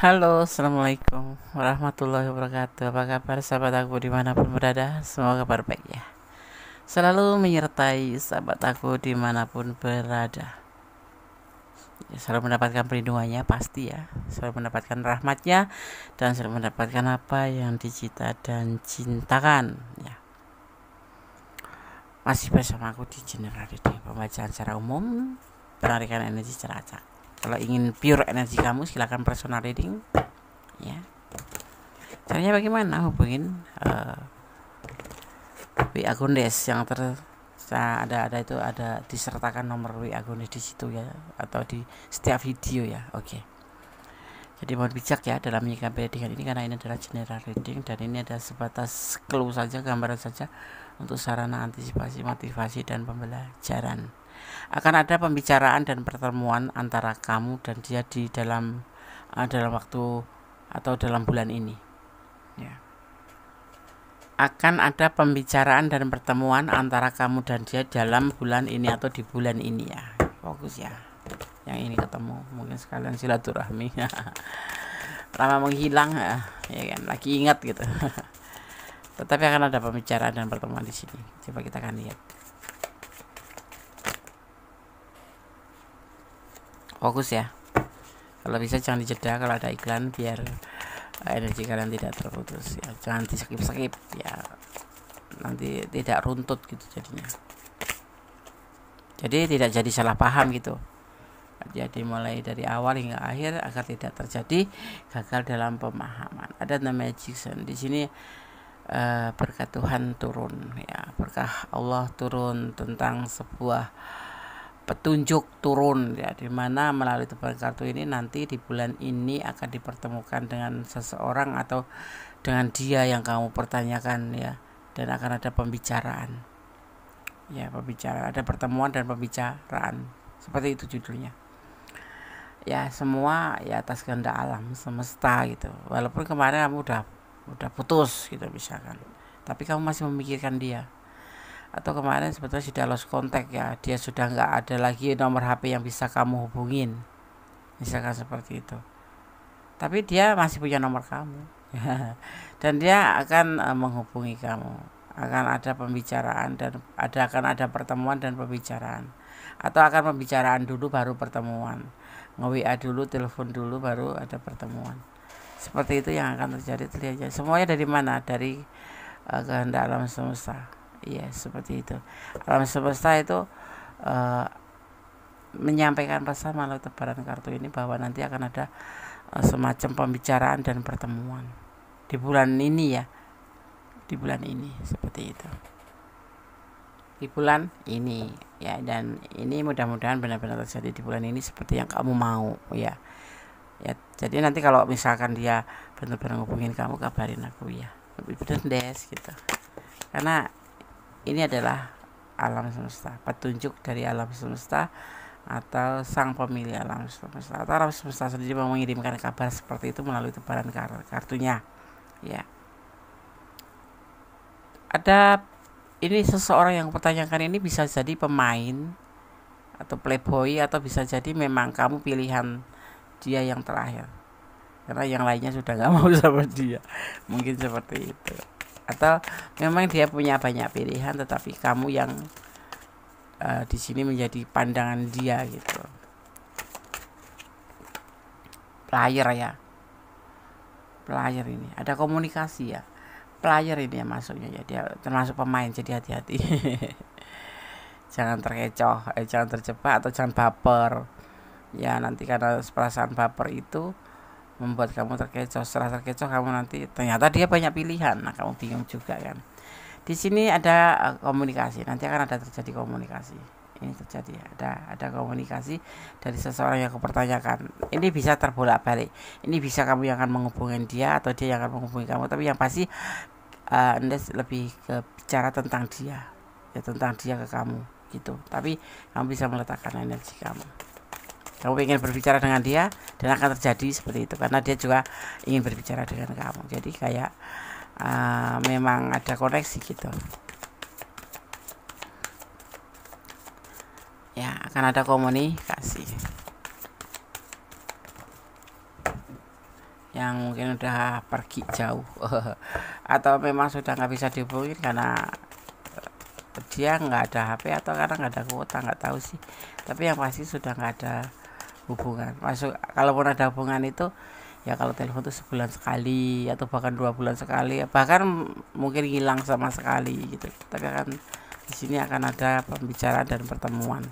Halo, assalamualaikum warahmatullahi wabarakatuh. Apa kabar sahabat aku dimanapun berada? Semoga kabar baik ya. Selalu menyertai sahabat aku dimanapun berada. Ya, selalu mendapatkan perlindungannya pasti ya. Selalu mendapatkan rahmatnya dan selalu mendapatkan apa yang dicita dan cintakan. Ya, masih bersama aku di General Reading, pembacaan secara umum, penarikan energi secara acak. Kalau ingin pure energi kamu, silakan personal reading. Ya, caranya bagaimana? Hubungin WA Gondes yang ada itu, ada disertakan nomor WA Gondes di situ ya, atau di setiap video ya. Oke. Jadi mohon bijak ya dalam menyikapi readingan ini, karena ini adalah general reading dan ini ada sebatas clue saja, gambaran saja untuk sarana antisipasi, motivasi dan pembelajaran. Akan ada pembicaraan dan pertemuan antara kamu dan dia di dalam waktu atau dalam bulan ini. Ya. Akan ada pembicaraan dan pertemuan antara kamu dan dia dalam bulan ini atau di bulan ini ya. Fokus ya. Yang ini ketemu, mungkin sekalian silaturahmi. Lama menghilang ya kan, lagi ingat gitu. Tetapi akan ada pembicaraan dan pertemuan di sini. Coba kita akan lihat. Fokus ya. Kalau bisa jangan dijeda kalau ada iklan, biar energi kalian tidak terputus ya. Jangan di skip ya, nanti tidak runtut gitu jadinya. Jadi tidak jadi salah paham gitu. Jadi mulai dari awal hingga akhir agar tidak terjadi gagal dalam pemahaman. Ada namanya Jackson di sini. Berkah Tuhan turun ya, berkah Allah turun tentang sebuah petunjuk turun ya, dimana melalui tebaran kartu ini nanti di bulan ini akan dipertemukan dengan seseorang atau dengan dia yang kamu pertanyakan ya, dan akan ada pembicaraan ya, ada pertemuan dan pembicaraan, seperti itu judulnya ya. Semua ya atas kehendak alam semesta gitu, walaupun kemarin kamu udah putus gitu misalkan, tapi kamu masih memikirkan dia, atau kemarin sebetulnya sudah lost contact ya, dia sudah nggak ada lagi nomor HP yang bisa kamu hubungin misalkan seperti itu, tapi dia masih punya nomor kamu. Dan dia akan menghubungi kamu, akan ada pembicaraan dan akan ada pertemuan dan pembicaraan, atau akan pembicaraan dulu baru pertemuan, nge-WA dulu, telepon dulu baru ada pertemuan. Seperti itu yang akan terjadi. Terlihat semuanya dari mana? Dari kehendak alam semesta. Iya, seperti itu. Alam semesta itu menyampaikan pesan melalui tebaran kartu ini bahwa nanti akan ada semacam pembicaraan dan pertemuan di bulan ini ya. Di bulan ini seperti itu. Di bulan ini ya, dan ini mudah-mudahan benar-benar terjadi di bulan ini seperti yang kamu mau ya. Ya, jadi nanti kalau misalkan dia benar-benar ngubungin kamu, kabarin aku ya. Lebih bener des gitu. Karena ini adalah alam semesta, petunjuk dari alam semesta atau sang pemilik alam semesta, atau alam semesta sendiri mau mengirimkan kabar seperti itu melalui tebaran kartunya. Ya. Ada ini seseorang yang pertanyakan ini bisa jadi pemain atau playboy, atau bisa jadi memang kamu pilihan dia yang terakhir karena yang lainnya sudah nggak mau sama dia, mungkin seperti itu. Atau memang dia punya banyak pilihan tetapi kamu yang di sini menjadi pandangan dia gitu. Player ya, player ini ada komunikasi ya, player ini ya masuknya ya, dia termasuk pemain, jadi hati-hati. Jangan terkecoh, jangan terjebak atau jangan baper ya, nanti karena perasaan baper itu membuat kamu terkecoh. Setelah terkecoh kamu nanti ternyata dia banyak pilihan, nah kamu bingung juga kan. Di sini ada komunikasi, nanti akan ada terjadi komunikasi. Ini terjadi ada komunikasi dari seseorang yang kupertanyakan. Ini bisa terbolak-balik, ini bisa kamu yang akan menghubungi dia atau dia yang akan menghubungi kamu, tapi yang pasti Anda lebih ke bicara tentang dia ya, tentang dia ke kamu gitu. Tapi kamu bisa meletakkan energi kamu ingin berbicara dengan dia, dan akan terjadi seperti itu karena dia juga ingin berbicara dengan kamu. Jadi kayak memang ada koneksi gitu ya, akan ada komunikasi. yang mungkin udah pergi jauh atau memang sudah nggak bisa dihubungin karena dia nggak ada HP atau karena nggak ada kuota, nggak tahu sih, tapi yang pasti sudah nggak ada hubungan. Masuk kalaupun ada hubungan itu ya kalau telepon tuh sebulan sekali atau bahkan 2 bulan sekali, bahkan mungkin hilang sama sekali gitu. Tapi akan di sini akan ada pembicaraan dan pertemuan.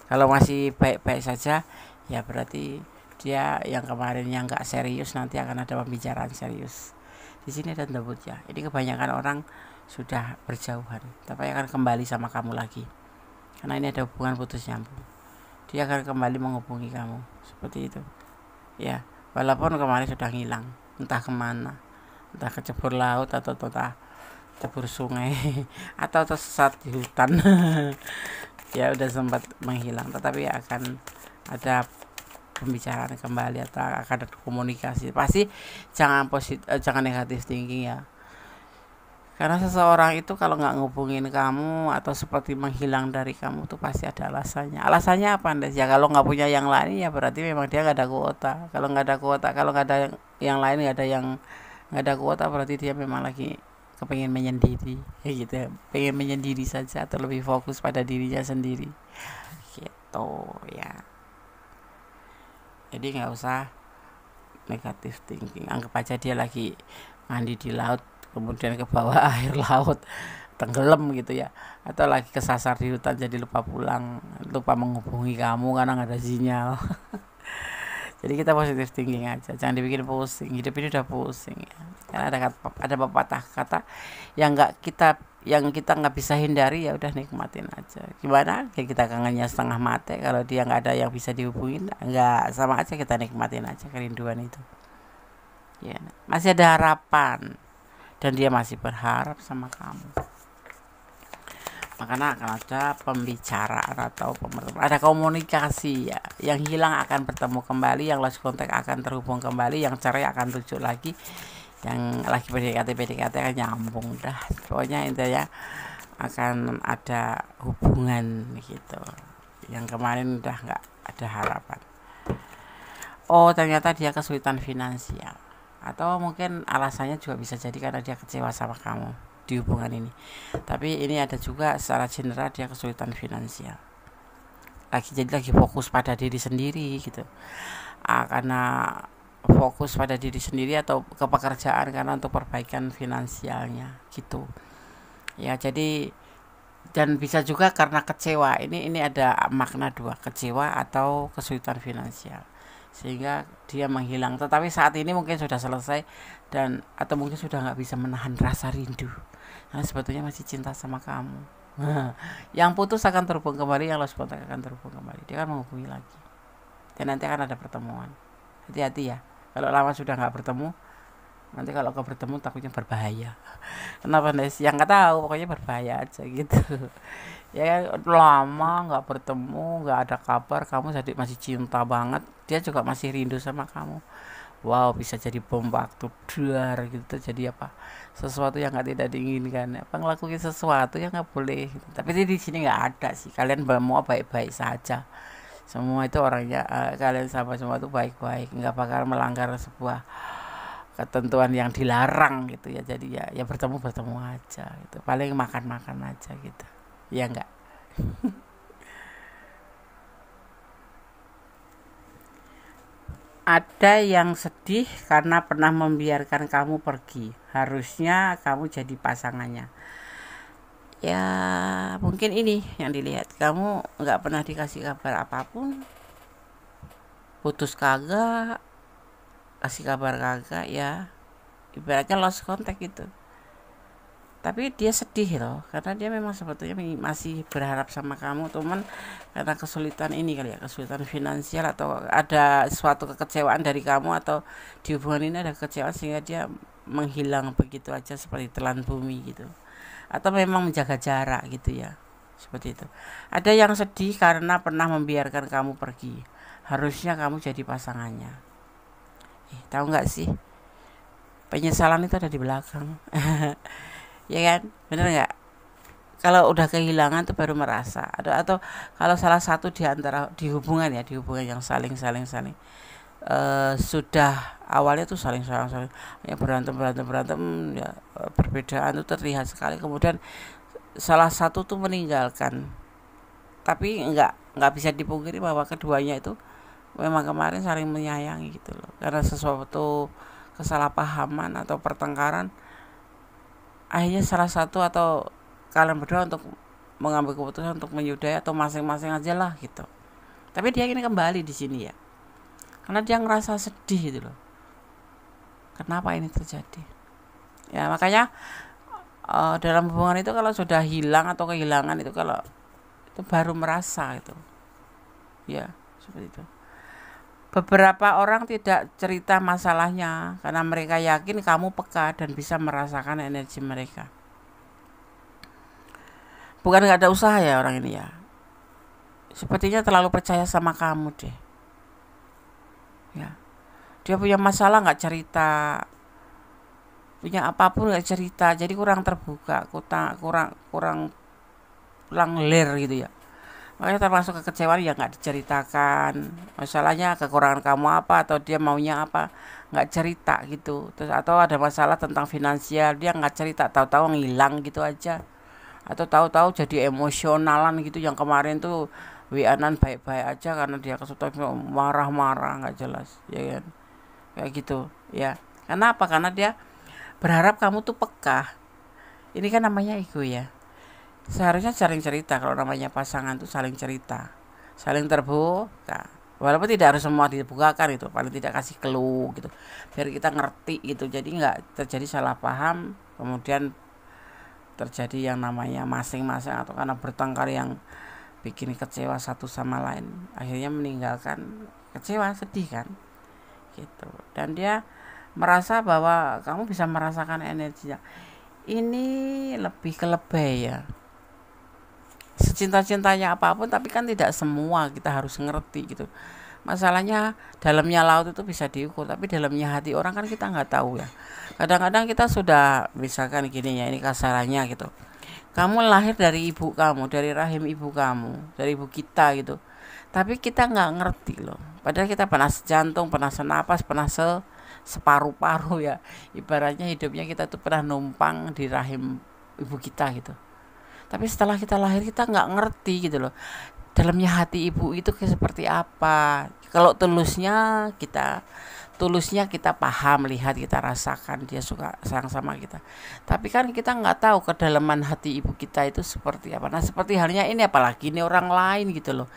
Kalau masih baik-baik saja ya berarti dia yang kemarin yang nggak serius nanti akan ada pembicaraan serius. Di sini ada debut ya. Ini kebanyakan orang sudah berjauhan, tapi akan kembali sama kamu lagi. Karena ini ada hubungan putus nyambung. Dia akan kembali menghubungi kamu seperti itu. Ya, walaupun kemarin sudah hilang, entah kemana, entah kecebur laut atau entah cebur sungai atau tersesat di hutan. Ya udah sempat menghilang, tetapi akan ada pembicaraan kembali atau akan ada komunikasi. Pasti jangan negatif thinking ya, karena seseorang itu kalau nggak ngubungin kamu atau seperti menghilang dari kamu tuh pasti ada alasannya. Alasannya apa Ndes? Ya kalau nggak punya yang lain ya berarti memang dia nggak ada kuota. Kalau nggak ada kuota, kalau nggak ada yang lain, nggak ada kuota, berarti dia memang lagi kepengen menyendiri gitu, pengen menyendiri saja atau lebih fokus pada dirinya sendiri gitu ya. Jadi nggak usah negatif thinking, anggap aja dia lagi mandi di laut kemudian ke bawah air laut tenggelam gitu ya, atau lagi kesasar di hutan jadi lupa pulang, lupa menghubungi kamu karena nggak ada sinyal. Jadi kita positif thinking aja, jangan dibikin pusing. Hidup ini udah pusing ya. Karena ada pepatah kata yang kita nggak bisa hindari, ya udah nikmatin aja. Gimana? Kayak kita kangennya setengah mati, kalau dia nggak ada yang bisa dihubungin, nggak, sama aja kita nikmatin aja kerinduan itu. Ya, masih ada harapan dan dia masih berharap sama kamu. Makanya akan ada pembicaraan atau ada komunikasi ya. Yang hilang akan bertemu kembali, yang lost contact akan terhubung kembali, yang cerai akan rujuk lagi, yang lagi PDKT akan nyambung dah. Pokoknya intinya akan ada hubungan gitu. Yang kemarin udah nggak ada harapan. Oh ternyata dia kesulitan finansial, atau mungkin alasannya juga bisa jadi karena dia kecewa sama kamu di hubungan ini. Tapi ini ada juga secara general dia kesulitan finansial, lagi fokus pada diri sendiri gitu, karena fokus pada diri sendiri atau ke pekerjaan karena untuk perbaikan finansialnya gitu ya. Jadi dan bisa juga karena kecewa, ini ada makna dua, kecewa atau kesulitan finansial, sehingga dia menghilang. Tetapi saat ini mungkin sudah selesai dan atau mungkin sudah nggak bisa menahan rasa rindu, karena sebetulnya masih cinta sama kamu. Yang putus akan terhubung kembali, yang lost contact akan terhubung kembali, dia akan menghubungi lagi dan nanti akan ada pertemuan. Hati-hati ya, kalau lama sudah nggak bertemu, nanti kalau kau bertemu takutnya berbahaya. Kenapa Nes? Yang nggak tahu, pokoknya berbahaya aja gitu. Ya lama nggak bertemu, nggak ada kabar, kamu masih cinta banget, dia juga masih rindu sama kamu. Wow, bisa jadi bom waktu dar gitu, jadi apa, sesuatu yang tidak diinginkan, apa ngelakuin sesuatu yang nggak boleh. Tapi di sini nggak ada sih, kalian mau baik-baik saja semua itu orangnya, kalian sama semua itu baik-baik, nggak bakal melanggar sebuah ketentuan yang dilarang gitu ya. Jadi ya bertemu aja gitu, paling makan aja gitu ya, enggak. Ada yang sedih karena pernah membiarkan kamu pergi, harusnya kamu jadi pasangannya. Ya mungkin ini yang dilihat, kamu nggak pernah dikasih kabar apapun, putus kagak, kasih kabar kagak ya, ibaratnya lost contact gitu. Tapi dia sedih loh, karena dia memang sebetulnya masih berharap sama kamu, cuman karena kesulitan ini kali ya, kesulitan finansial atau ada suatu kekecewaan dari kamu, atau di hubungan ini ada kekecewaan sehingga dia menghilang begitu aja seperti telan bumi gitu, atau memang menjaga jarak gitu ya, seperti itu. Ada yang sedih karena pernah membiarkan kamu pergi, harusnya kamu jadi pasangannya. Tahu nggak sih, penyesalan itu ada di belakang. Ya kan, bener nggak? Kalau udah kehilangan tuh baru merasa, atau kalau salah satu di antara di hubungan yang saling sudah awalnya tuh saling ya berantem ya, perbedaan itu terlihat sekali, kemudian salah satu tuh meninggalkan, tapi nggak bisa dipungkiri bahwa keduanya itu memang kemarin saling menyayangi gitu loh. Karena sesuatu kesalahpahaman atau pertengkaran, akhirnya salah satu atau kalian berdua untuk mengambil keputusan untuk menyudahi atau masing-masing aja lah gitu. Tapi dia ini kembali di sini ya, karena dia ngerasa sedih gitu loh. Kenapa ini terjadi? Ya makanya dalam hubungan itu kalau sudah hilang atau kehilangan itu, kalau itu baru merasa itu. Ya, seperti itu. Beberapa orang tidak cerita masalahnya karena mereka yakin kamu peka dan bisa merasakan energi mereka. Bukan gak ada usaha ya orang ini ya. Sepertinya terlalu percaya sama kamu deh. Ya. Dia punya masalah gak cerita. Punya apapun gak cerita. Jadi kurang terbuka, kurang ler gitu ya. Makanya termasuk kekecewaan yang gak diceritakan. Masalahnya kekurangan kamu apa atau dia maunya apa, gak cerita gitu. Terus atau ada masalah tentang finansial, dia gak cerita, tahu-tahu ngilang gitu aja. Atau tahu-tahu jadi emosionalan gitu, yang kemarin tuh WA-an baik-baik aja karena dia kesulitan marah-marah nggak jelas, ya kan, kayak gitu ya. Kenapa? Karena dia berharap kamu tuh peka. Ini kan namanya ego ya. Seharusnya saling cerita, kalau namanya pasangan tuh saling cerita, saling terbuka. Walaupun tidak harus semua dibukakan, itu paling tidak kasih clue gitu, biar kita ngerti gitu. Jadi nggak terjadi salah paham, kemudian terjadi yang namanya masing-masing atau karena bertengkar yang bikin kecewa satu sama lain, akhirnya meninggalkan kecewa, sedih kan gitu. Dan dia merasa bahwa kamu bisa merasakan energinya. Ini lebih ke lebay ya, secinta-cintanya apapun, tapi kan tidak semua kita harus ngerti gitu. Masalahnya dalamnya laut itu bisa diukur, tapi dalamnya hati orang kan kita nggak tahu ya. Kadang-kadang kita sudah, misalkan gini ya, ini kasarannya gitu, kamu lahir dari ibu kamu, dari rahim ibu kamu, dari ibu kita gitu. Tapi kita nggak ngerti loh. Padahal kita pernah sejantung, pernah senapas, pernah separuh-paruh ya. Ibaratnya hidupnya kita tuh pernah numpang di rahim ibu kita gitu. Tapi setelah kita lahir kita nggak ngerti gitu loh. Dalamnya hati ibu itu kayak seperti apa. Kalau tulusnya kita paham, lihat, kita rasakan dia suka sayang sama kita. Tapi kan kita nggak tahu kedalaman hati ibu kita itu seperti apa. Nah seperti halnya ini, apalagi ini orang lain gitu loh.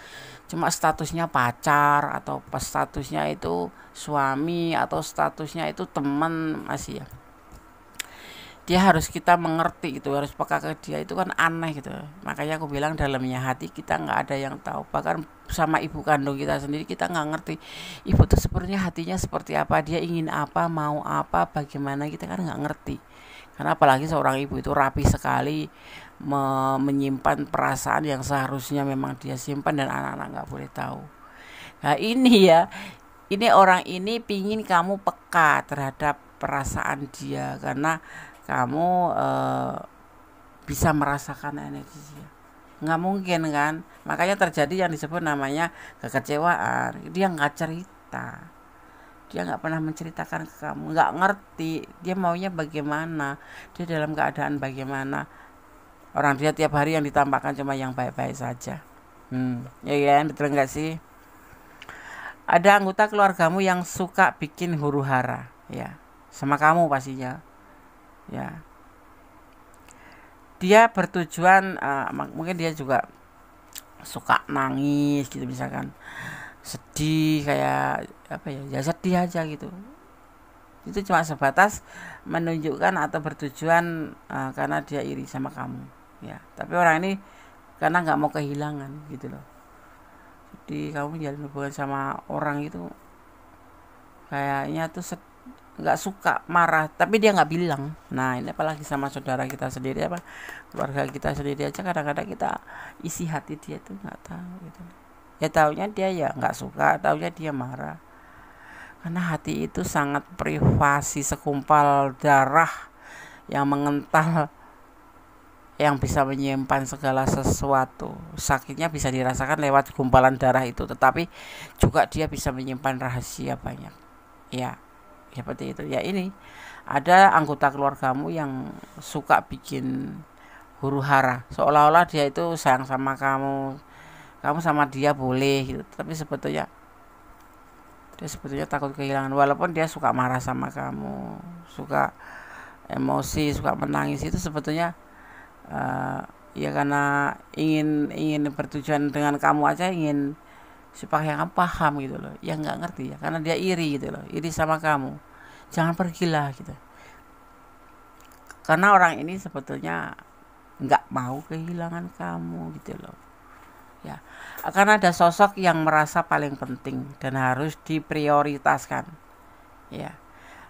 Cuma statusnya pacar atau pas statusnya itu suami atau statusnya itu teman masih ya. Dia harus kita mengerti gitu, harus peka ke dia, itu kan aneh gitu. Makanya aku bilang dalamnya hati kita nggak ada yang tahu. Bahkan sama ibu kandung kita sendiri kita nggak ngerti ibu tuh sebenarnya hatinya seperti apa, dia ingin apa, mau apa, bagaimana, kita kan nggak ngerti. Karena apalagi seorang ibu itu rapi sekali menyimpan perasaan yang seharusnya memang dia simpan dan anak-anak nggak boleh tahu. Nah ini ya, ini orang ini pingin kamu peka terhadap perasaan dia, karena kamu bisa merasakan energi dia. Nggak mungkin kan, makanya terjadi yang disebut namanya kekecewaan. Dia nggak cerita, dia nggak pernah menceritakan ke kamu, nggak ngerti dia maunya bagaimana, dia dalam keadaan bagaimana. Orang dia tiap hari yang ditampakkan cuma yang baik-baik saja. Ya kan, betul nggak sih? Ada anggota keluargamu yang suka bikin huru hara ya sama kamu pastinya ya. Dia bertujuan mungkin dia juga suka nangis gitu, misalkan sedih kayak apa ya sedih aja gitu. Itu cuma sebatas menunjukkan atau bertujuan karena dia iri sama kamu ya. Tapi orang ini karena nggak mau kehilangan gitu loh. Jadi kamu jalin hubungan sama orang itu kayaknya tuh nggak suka, marah, tapi dia nggak bilang. Nah ini apalagi sama saudara kita sendiri, apa keluarga kita sendiri aja, kadang-kadang kita isi hati dia tuh nggak tahu gitu. Ya taunya dia ya nggak suka, taunya dia marah. Karena hati itu sangat privasi, sekumpal darah yang mengental yang bisa menyimpan segala sesuatu. Sakitnya bisa dirasakan lewat gumpalan darah itu, tetapi juga dia bisa menyimpan rahasia banyak. Ya, seperti itu. Ya, ini ada anggota keluargamu yang suka bikin huru-hara, seolah-olah dia itu sayang sama kamu, kamu sama dia boleh gitu, tapi sebetulnya dia takut kehilangan. Walaupun dia suka marah sama kamu, suka emosi, suka menangis, itu sebetulnya ya karena ingin bertujuan dengan kamu aja, ingin supaya kamu paham gitu loh. Ya nggak ngerti ya, karena dia iri gitu loh, iri sama kamu. Jangan pergilah gitu, karena orang ini sebetulnya nggak mau kehilangan kamu gitu loh. Ya, akan ada sosok yang merasa paling penting dan harus diprioritaskan. Ya,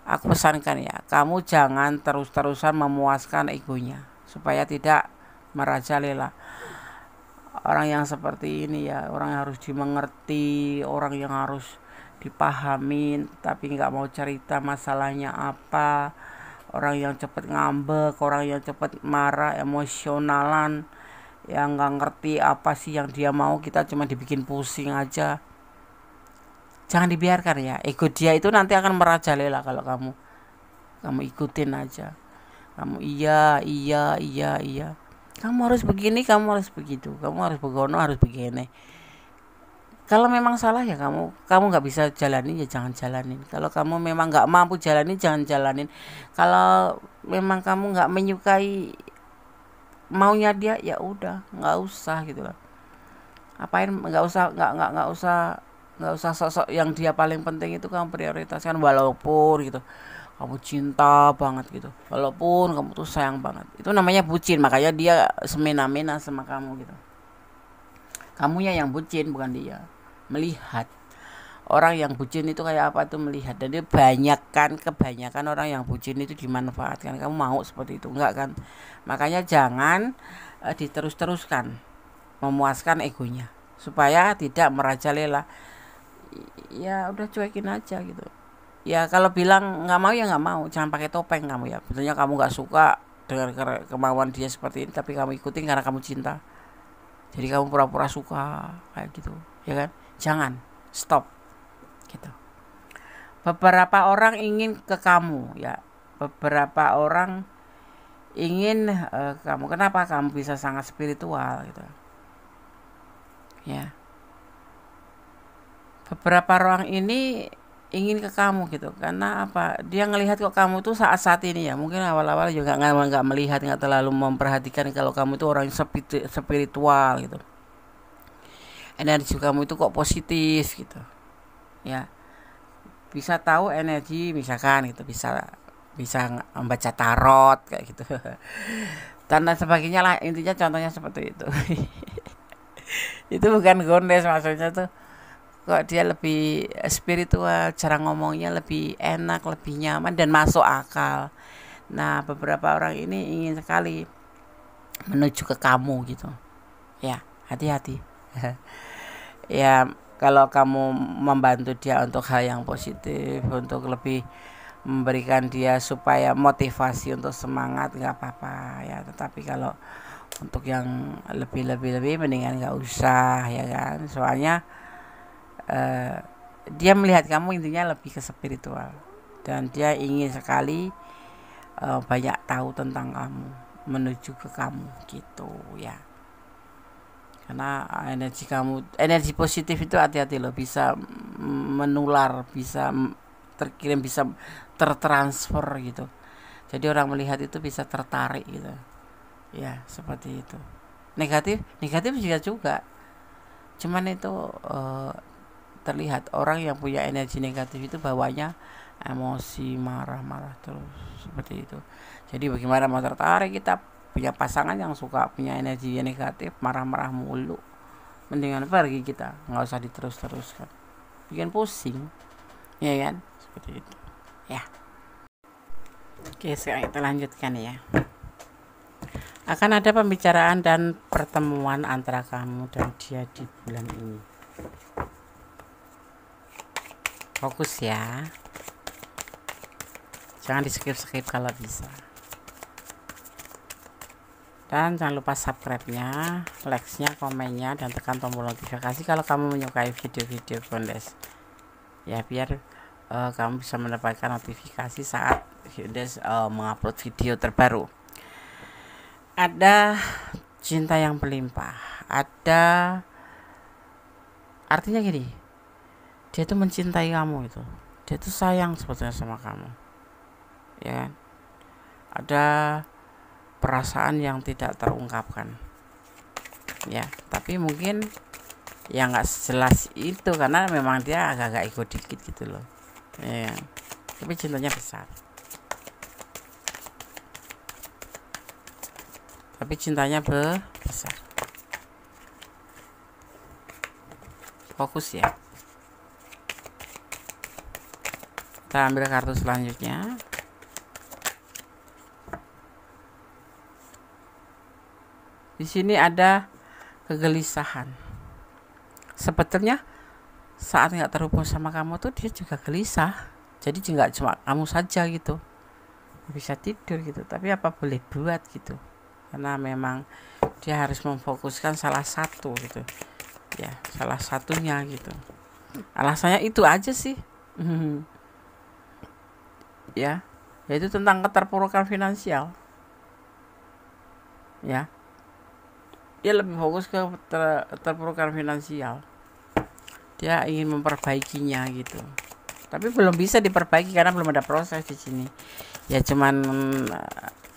aku pesankan ya, kamu jangan terus-terusan memuaskan egonya supaya tidak merajalela. Orang yang seperti ini ya, orang yang harus dimengerti, orang yang harus dipahamin, tapi nggak mau cerita masalahnya apa. Orang yang cepat ngambek, orang yang cepat marah, emosionalan, yang nggak ngerti apa sih yang dia mau, kita cuma dibikin pusing aja. Jangan dibiarkan ya, ego dia itu nanti akan merajalela kalau kamu ikutin aja. Kamu iya iya iya iya, kamu harus begini, kamu harus begitu, kamu harus begono, harus begini. Kalau memang salah ya kamu nggak bisa jalanin, ya jangan jalanin. Kalau kamu memang nggak mampu jalanin, jangan jalanin. Kalau memang kamu nggak menyukai maunya dia, ya udah nggak usah gitu loh. Apain, nggak usah sosok yang dia paling penting itu kamu prioritaskan, walaupun gitu kamu cinta banget gitu, walaupun kamu tuh sayang banget. Itu namanya bucin, makanya dia semena-mena sama kamu gitu. Kamunya yang bucin, bukan dia. Melihat orang yang bucin itu kayak apa tuh, melihat. Dan dia kebanyakan orang yang bucin itu dimanfaatkan. Kamu mau seperti itu? Enggak kan? Makanya jangan diterus-teruskan memuaskan egonya supaya tidak merajalela. Ya udah cuekin aja gitu. Ya kalau bilang nggak mau ya nggak mau, jangan pakai topeng kamu ya. Betulnya kamu nggak suka dengan kemauan dia seperti ini, tapi kamu ikutin karena kamu cinta. Jadi kamu pura-pura suka kayak gitu, ya kan? Jangan, stop gitu. Beberapa orang ingin ke kamu ya, beberapa orang ingin kamu. Kenapa kamu bisa sangat spiritual gitu ya? Beberapa orang ini ingin ke kamu gitu, karena apa? Dia ngelihat kok kamu tuh saat ini ya, mungkin awal-awal juga nggak melihat, nggak terlalu memperhatikan kalau kamu tuh orang spiritual gitu. Energi kamu itu kok positif gitu ya. Bisa tahu energi, misalkan gitu, bisa membaca tarot kayak gitu dan lain sebagainya lah, intinya contohnya seperti itu. Itu bukan gondes, maksudnya tuh kok dia lebih spiritual, cara ngomongnya lebih enak, lebih nyaman dan masuk akal. Nah, beberapa orang ini ingin sekali menuju ke kamu gitu ya, hati-hati. Ya, kalau kamu membantu dia untuk hal yang positif, untuk lebih memberikan dia supaya motivasi untuk semangat, nggak apa-apa ya. Tetapi kalau untuk yang lebih mendingan nggak usah ya kan. Soalnya dia melihat kamu intinya lebih ke spiritual, dan dia ingin sekali banyak tahu tentang kamu, menuju ke kamu gitu ya. Karena energi positif itu hati-hati loh, bisa menular, bisa terkirim, bisa tertransfer gitu. Jadi orang melihat itu bisa tertarik gitu ya, seperti itu. Negatif juga, cuman itu terlihat orang yang punya energi negatif itu bawanya emosi, marah terus seperti itu. Jadi bagaimana mau tertarik kita punya pasangan yang suka punya energi negatif, marah mulu? Mendingan pergi kita, nggak usah diterus-teruskan, bikin pusing ya kan, seperti itu ya. Oke, sekarang kita lanjutkan ya. Akan ada pembicaraan dan pertemuan antara kamu dan dia di bulan ini. Fokus ya, jangan di skip kalau bisa. Dan jangan lupa subscribe-nya, like-nya, komennya, dan tekan tombol notifikasi kalau kamu menyukai video-video Bondes. Ya, biar kamu bisa mendapatkan notifikasi saat Bondes mengupload video terbaru. Ada cinta yang berlimpah. Ada artinya gini, dia itu mencintai kamu itu. Dia itu sayang sebetulnya sama kamu. Ya kan? Ada perasaan yang tidak terungkapkan, ya, tapi mungkin ya nggak jelas itu karena memang dia agak-agak ego dikit gitu loh, ya, tapi cintanya besar, besar. Fokus ya. Kita ambil kartu selanjutnya. Di sini ada kegelisahan. Sebetulnya saat nggak terhubung sama kamu tuh dia juga gelisah. Jadi nggak cuma kamu saja gitu, bisa tidur gitu. Tapi apa boleh buat gitu? Karena memang dia harus memfokuskan salah satu gitu. Ya, salah satunya gitu. Alasannya itu aja sih. Ya, yaitu tentang keterpurukan finansial. Ya. Dia lebih fokus ke terpurukan finansial. Dia ingin memperbaikinya gitu. Tapi belum bisa diperbaiki karena belum ada proses di sini. Ya cuman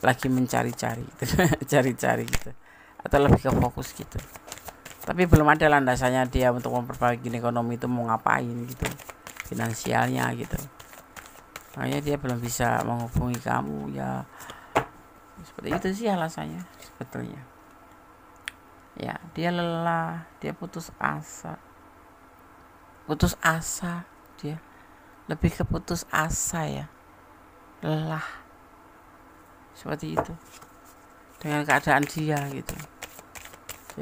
lagi mencari-cari gitu. Cari-cari gitu. Atau lebih ke fokus gitu. Tapi belum ada landasannya dia untuk memperbaiki ekonomi itu mau ngapain gitu. Finansialnya gitu. Makanya dia belum bisa menghubungi kamu ya. Seperti itu sih alasannya sebetulnya. Ya, dia lelah, dia putus asa, dia lebih ke putus asa ya, lelah, seperti itu, dengan keadaan dia gitu.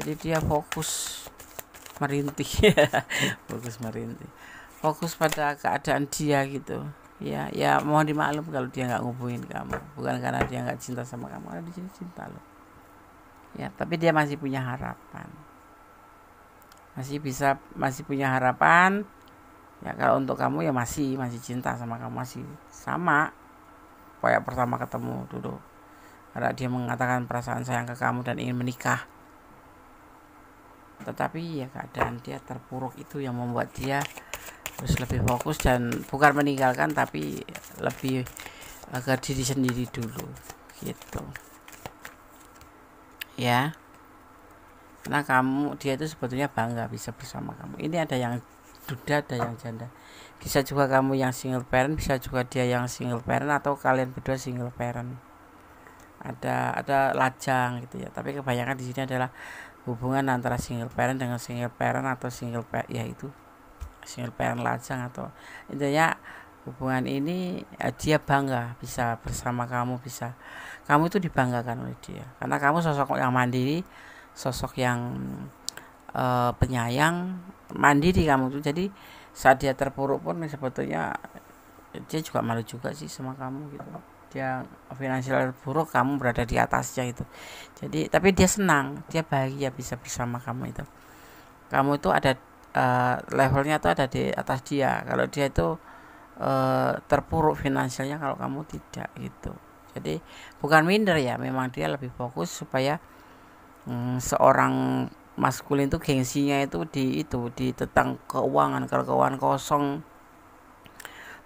Jadi dia fokus merintih, fokus pada keadaan dia gitu. Ya mohon dimaklum kalau dia nggak ngubungin kamu, bukan karena dia nggak cinta sama kamu, karena di sini cinta loh. Ya, tapi dia masih punya harapan. Masih punya harapan. Ya, kalau untuk kamu ya masih cinta sama kamu, masih sama kayak pertama ketemu dulu. Karena dia mengatakan perasaan sayang ke kamu dan ingin menikah. Tetapi ya keadaan dia terpuruk itu yang membuat dia harus lebih fokus dan bukan meninggalkan tapi lebih ke diri sendiri dulu gitu. Ya, karena dia itu sebetulnya bangga bisa bersama kamu. Ini ada yang duda, ada yang janda. Bisa juga kamu yang single parent, bisa juga dia yang single parent, atau kalian berdua single parent. Ada lajang gitu ya. Tapi kebanyakan di sini adalah hubungan antara single parent dengan single parent atau ya itu single parent lajang, atau intinya hubungan ini dia bangga bisa bersama kamu, kamu itu dibanggakan oleh dia karena kamu sosok yang mandiri, sosok yang penyayang, mandiri kamu tuh. Jadi saat dia terpuruk pun sebetulnya dia juga malu juga sih sama kamu gitu. Dia finansial buruk, kamu berada di atasnya itu. Jadi tapi dia senang, dia bahagia bisa bersama kamu itu. Kamu itu ada levelnya tuh ada di atas dia. Kalau dia itu terpuruk finansialnya, kalau kamu tidak gitu. Jadi bukan minder ya, memang dia lebih fokus supaya seorang maskulin itu gengsinya itu di tentang keuangan. Kalau keuangan kosong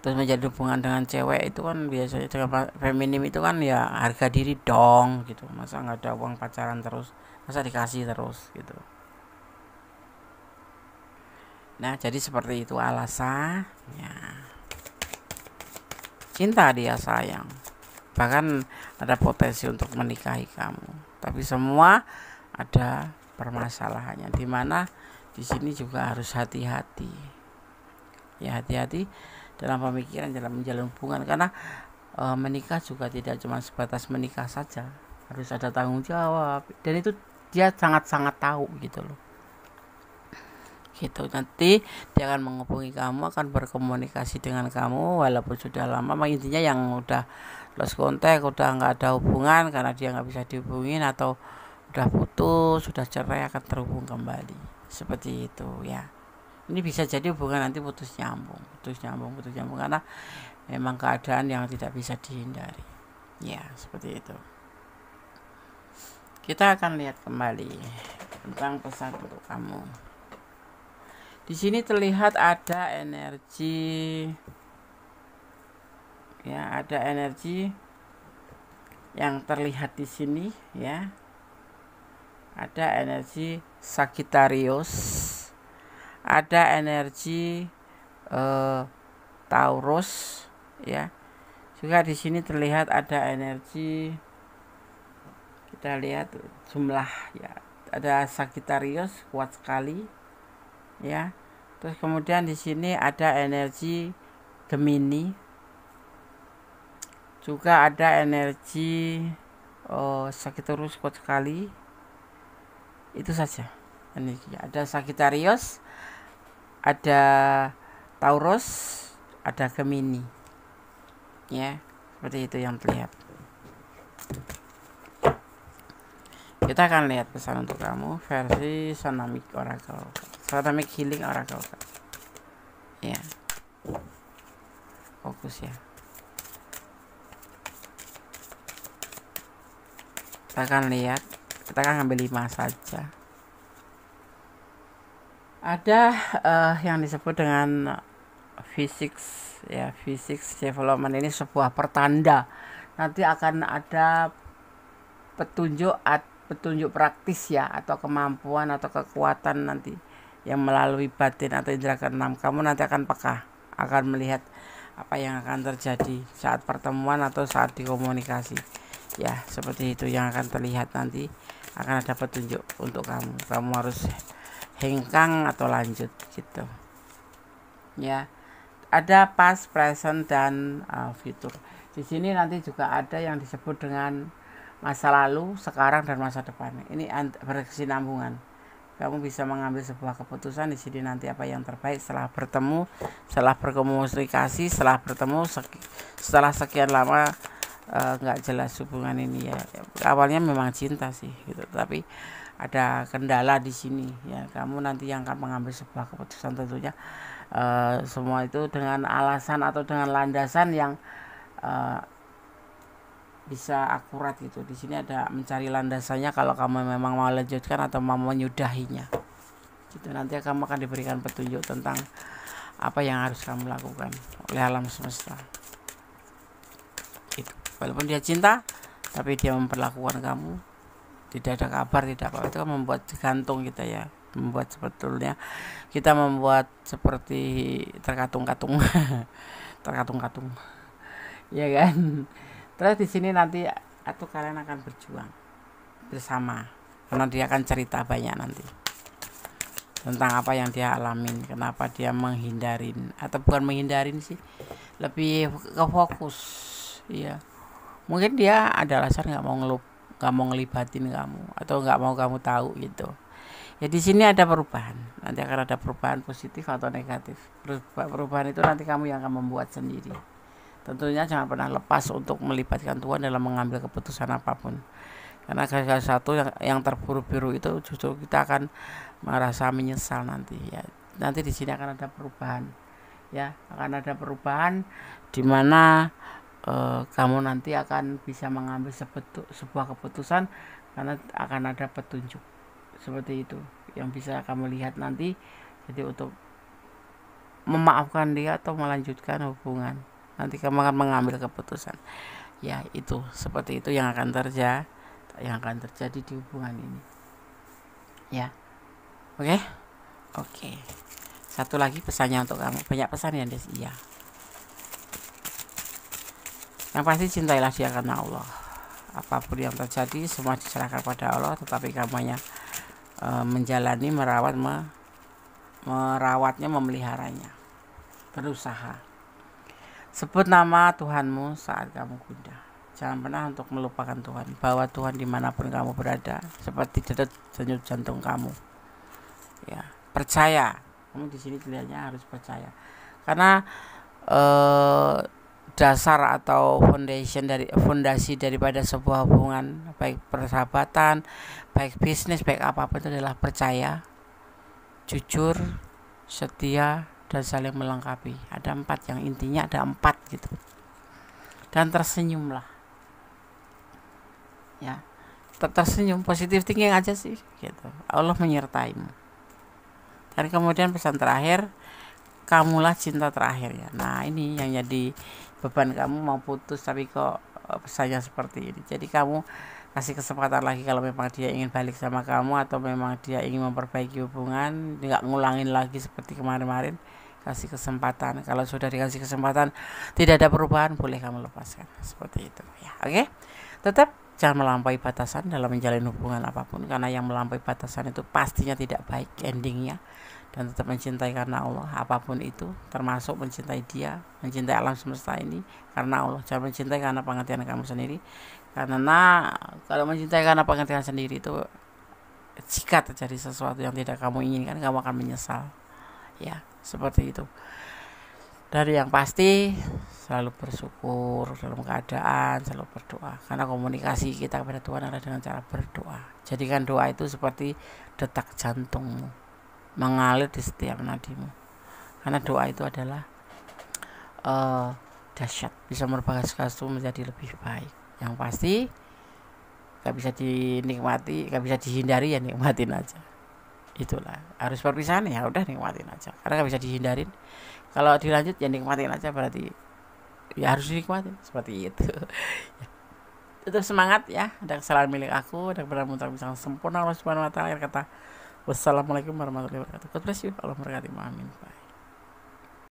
terus menjadi hubungan dengan cewek itu kan biasanya dengan feminim itu kan ya harga diri dong gitu. Masa nggak ada uang pacaran terus, masa dikasih terus gitu. Nah jadi seperti itu alasannya. Cinta dia sayang, bahkan ada potensi untuk menikahi kamu, tapi semua ada permasalahannya, dimana di sini juga harus hati-hati ya, hati-hati dalam pemikiran, dalam menjalin hubungan, karena menikah juga tidak cuma sebatas menikah saja, harus ada tanggung jawab, dan itu dia sangat-sangat tahu gitu loh. Gitu, nanti dia akan menghubungi kamu, akan berkomunikasi dengan kamu walaupun sudah lama. Intinya yang udah lost contact, udah nggak ada hubungan karena dia nggak bisa dihubungin, atau sudah putus, sudah cerai akan terhubung kembali. Seperti itu ya. Ini bisa jadi hubungan nanti putus nyambung karena memang keadaan yang tidak bisa dihindari. Ya, seperti itu. Kita akan lihat kembali tentang pesan untuk kamu. Di sini terlihat ada energi, ya, ada energi yang terlihat di sini, ya. Ada energi Sagittarius, ada energi Taurus, ya. Juga di sini terlihat ada energi, kita lihat jumlah, ya, ada Sagittarius kuat sekali, ya. Terus kemudian di sini ada energi Gemini, juga ada energi Sagittarius kuat sekali. Itu saja energi. Ada Sagittarius, ada Taurus, ada Gemini, ya, seperti itu yang terlihat. Kita akan lihat pesan untuk kamu versi Sonomic Oracle, Sonomic Healing Oracle, ya. Fokus ya. Kita akan lihat, kita akan ambil 5 saja. Ada yang disebut dengan physics, ya, physics development. Ini sebuah pertanda nanti akan ada petunjuk praktis, ya, atau kemampuan atau kekuatan nanti yang melalui batin atau indera keenam. Kamu nanti akan peka, akan melihat apa yang akan terjadi saat pertemuan atau saat dikomunikasi, ya, seperti itu yang akan terlihat. Nanti akan ada petunjuk untuk kamu harus hengkang atau lanjut gitu, ya. Ada past, present, dan future. Di sini nanti juga ada yang disebut dengan masa lalu, sekarang, dan masa depan. Ini berkesinambungan. Kamu bisa mengambil sebuah keputusan di sini nanti apa yang terbaik setelah bertemu, setelah berkomunikasi, setelah bertemu, setelah sekian lama nggak jelas hubungan ini, ya. Awalnya memang cinta sih gitu, tapi ada kendala di sini, ya. Kamu nanti yang akan mengambil sebuah keputusan tentunya semua itu dengan alasan atau dengan landasan yang bisa akurat gitu. Di sini ada mencari landasannya kalau kamu memang mau lanjutkan atau mau menyudahinya. Gitu, nanti kamu akan diberikan petunjuk tentang apa yang harus kamu lakukan oleh alam semesta. Gitu. Walaupun dia cinta, tapi dia memperlakukan kamu tidak ada kabar, tidak apa, itu kan membuat gantung kita, ya. Membuat sebetulnya kita membuat seperti terkatung-katung, terkatung-katung, ya kan. Terus di sini nanti atau kalian akan berjuang bersama, karena dia akan cerita banyak nanti tentang apa yang dia alamin, kenapa dia menghindarin, atau bukan menghindarin sih, lebih ke fokus, ya. Mungkin dia ada alasan nggak mau ngelibatin kamu atau nggak mau kamu tahu gitu. Ya, di sini ada perubahan. Nanti akan ada perubahan positif atau negatif. Perubahan itu nanti kamu yang akan membuat sendiri. Tentunya jangan pernah lepas untuk melibatkan Tuhan dalam mengambil keputusan apapun. Karena salah satu yang terburu-buru itu justru kita akan merasa menyesal nanti, ya. Nanti di sini akan ada perubahan, ya. Akan ada perubahan di mana kamu nanti akan bisa mengambil sebuah keputusan karena akan ada petunjuk seperti itu yang bisa kamu lihat nanti. Jadi untuk memaafkan dia atau melanjutkan hubungan, nanti kamu akan mengambil keputusan, ya. Itu seperti itu yang akan terjadi di hubungan ini, ya. Oke. Satu lagi pesannya untuk kamu. Banyak pesan ya, Des. Iya. Yang pasti cintailah dia karena Allah. Apapun yang terjadi semua diserahkan pada Allah, tetapi kamu hanya menjalani, merawatnya, memeliharanya, berusaha. Sebut nama Tuhanmu saat kamu gundah. Jangan pernah untuk melupakan Tuhan. Bawa Tuhan dimanapun kamu berada, seperti denyut jantung kamu, ya. Percaya. Kamu di sini dilihatnya harus percaya, karena dasar atau fondasi daripada sebuah hubungan, baik persahabatan, baik bisnis, baik apapun, itu adalah percaya, jujur, setia, dan saling melengkapi. Ada 4, yang intinya ada 4 gitu. Dan tersenyumlah, ya, tersenyum, positive thinking aja sih gitu. Allah menyertaimu. Dan kemudian pesan terakhir, kamulah cinta terakhir ya. Nah, ini yang jadi beban kamu, mau putus tapi kok pesannya seperti ini. Jadi kamu kasih kesempatan lagi kalau memang dia ingin balik sama kamu, atau memang dia ingin memperbaiki hubungan, nggak ngulangin lagi seperti kemarin-kemarin. Kasih kesempatan. Kalau sudah dikasih kesempatan tidak ada perubahan, boleh kamu lepaskan, seperti itu ya. Oke. Tetap jangan melampaui batasan dalam menjalin hubungan apapun, karena yang melampaui batasan itu pastinya tidak baik endingnya. Dan tetap mencintai karena Allah, apapun itu, termasuk mencintai dia, mencintai alam semesta ini karena Allah. Jangan mencintai karena pengertian kamu sendiri, karena kalau mencintai karena pengertian sendiri itu, jika terjadi sesuatu yang tidak kamu inginkan, kamu akan menyesal ya, seperti itu. Dari yang pasti, selalu bersyukur dalam keadaan, selalu berdoa, karena komunikasi kita kepada Tuhan adalah dengan cara berdoa. Jadikan doa itu seperti detak jantungmu, mengalir di setiap nadimu, karena doa itu adalah dahsyat, bisa merubah sesuatu menjadi lebih baik. Yang pasti gak bisa dinikmati, gak bisa dihindari, ya nikmatin aja. Itulah, harus perpisahan ya udah nikmatin aja, karena gak bisa dihindarin. Kalau dilanjut ya nikmatin aja, berarti ya harus dinikmatin, seperti itu. Tetap semangat ya. Ada kesalahan milik aku, ada kebenaran yang sempurna Allah Subhanahu wa taala. Kata wassalamualaikum warahmatullahi wabarakatuh. God bless you. Allah memberkati. Amin. Bye.